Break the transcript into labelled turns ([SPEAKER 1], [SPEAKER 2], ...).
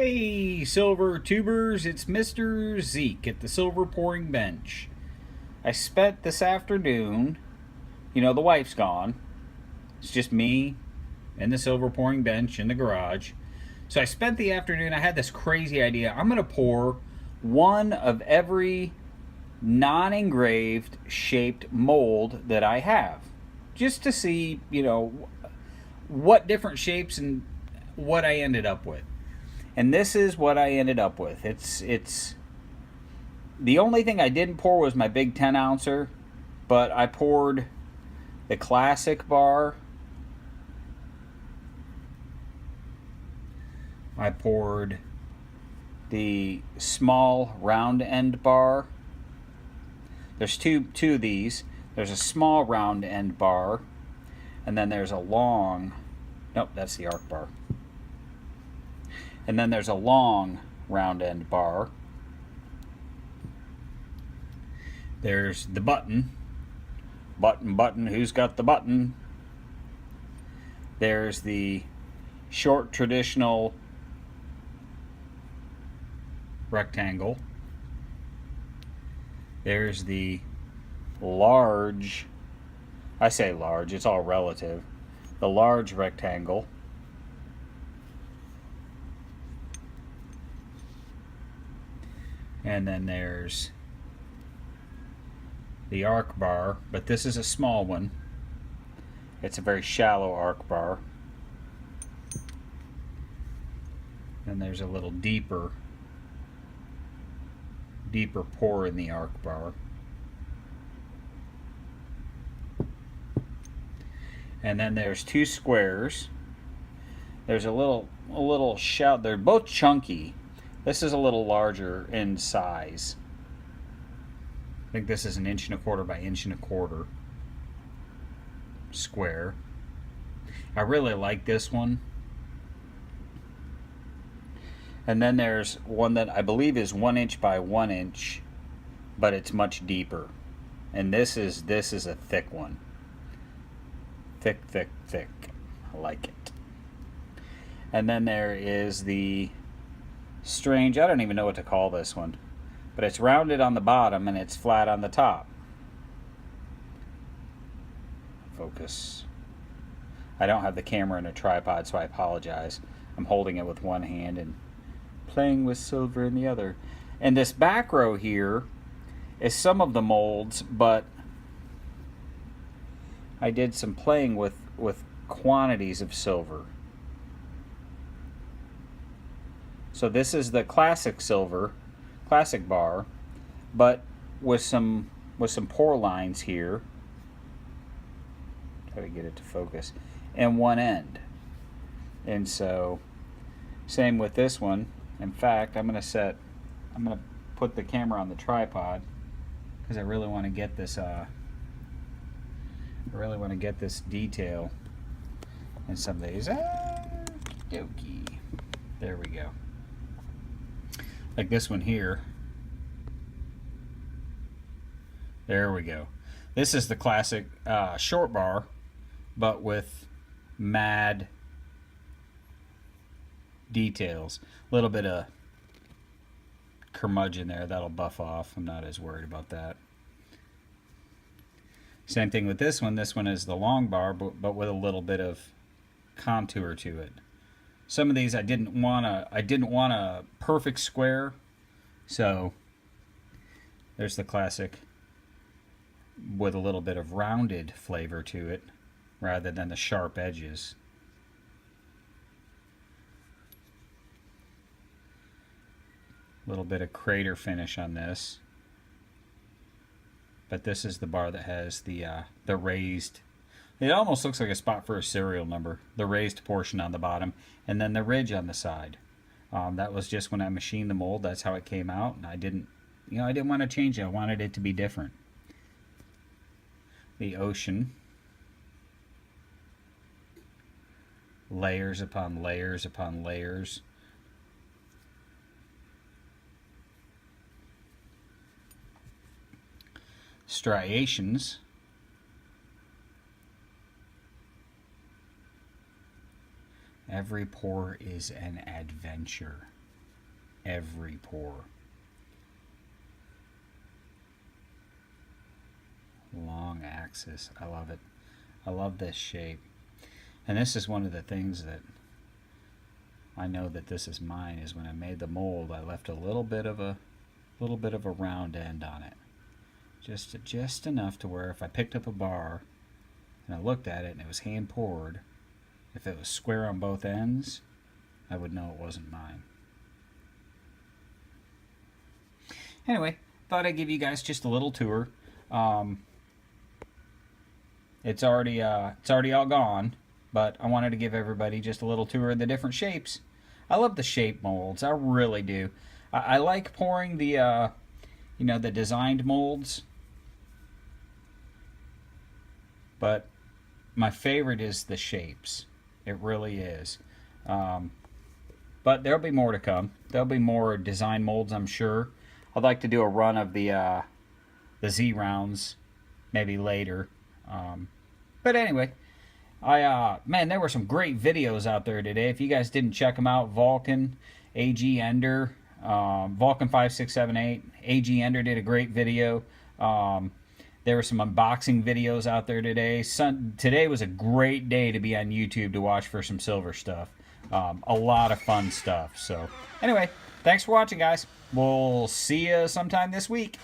[SPEAKER 1] Hey, silver tubers, it's Mr. Zeke at the Silver Pouring Bench. I spent this afternoon, the wife's gone. It's just me and the Silver Pouring Bench in the garage. So I spent the afternoon, I had this crazy idea. I'm going to pour one of every non engraved shaped mold that I have. Just to see, what different shapes and what I ended up with. And this is what I ended up with. It's the only thing I didn't pour was my big 10 ouncer, but I poured the classic bar. I poured the small round end bar. There's two of these. There's a small round end bar, and then there's a long. Nope, that's the arc bar. And then there's a long round end bar. There's the button. Button, who's got the button? There's the short traditional rectangle. There's the large, I say large, it's all relative, the large rectangle. And then there's the arc bar, but this is a small one. It's a very shallow arc bar. Then there's a little deeper pour in the arc bar. And then there's two squares. There's a little shallow. They're both chunky. This is a little larger in size. I think this is 1.25 inches by 1.25 inches square. I really like this one. And then there's one that I believe is 1 inch by 1 inch, but it's much deeper. And this is a thick one. Thick. I like it. And then there is the strange, I don't even know what to call this one, but it's rounded on the bottom and it's flat on the top. Focus. I don't have the camera in a tripod, so I apologize. I'm holding it with one hand and playing with silver in the other. And this back row here is some of the molds, but I did some playing with quantities of silver. So this is the classic silver, classic bar, but with some pour lines here. Try to get it to focus. And one end. And so same with this one. In fact, I'm going to put the camera on the tripod because I really want to get this detail in some of these. Dokey. There we go. Like this one here. There we go. This is the classic short bar, but with mad details. A little bit of curmudgeon there. That'll buff off. I'm not as worried about that. Same thing with this one. This one is the long bar, but with a little bit of contour to it. Some of these I didn't want a perfect square, so there's the classic with a little bit of rounded flavor to it rather than the sharp edges. A little bit of crater finish on this, but this is the bar that has the raised. It almost looks like a spot for a serial number. The raised portion on the bottom, and then the ridge on the side. That was just when I machined the mold. That's how it came out, and I didn't want to change it. I wanted it to be different. The ocean, layers upon layers upon layers. Striations. Every pour is an adventure. every pore. Long axis. I love it. I love this shape. And this is one of the things that I know that this is mine, is when I made the mold, I left a little bit of a round end on it. Just enough to where if I picked up a bar and I looked at it and it was hand poured, if it was square on both ends, I would know it wasn't mine. Anyway, thought I'd give you guys just a little tour. It's already all gone, but I wanted to give everybody just a little tour of the different shapes. I love the shape molds. I really do. I like pouring the the designed molds, but my favorite is the shapes. It really is. But there'll be more to come. There'll be more design molds, I'm sure. I'd like to do a run of the Z rounds maybe later. But anyway, man, there were some great videos out there today. If you guys didn't check them out, Vulcan, AG Ender, Vulcan 5678, AG Ender did a great video. There were some unboxing videos out there today. Today was a great day to be on YouTube to watch for some silver stuff. A lot of fun stuff. So anyway, thanks for watching, guys. We'll see you sometime this week.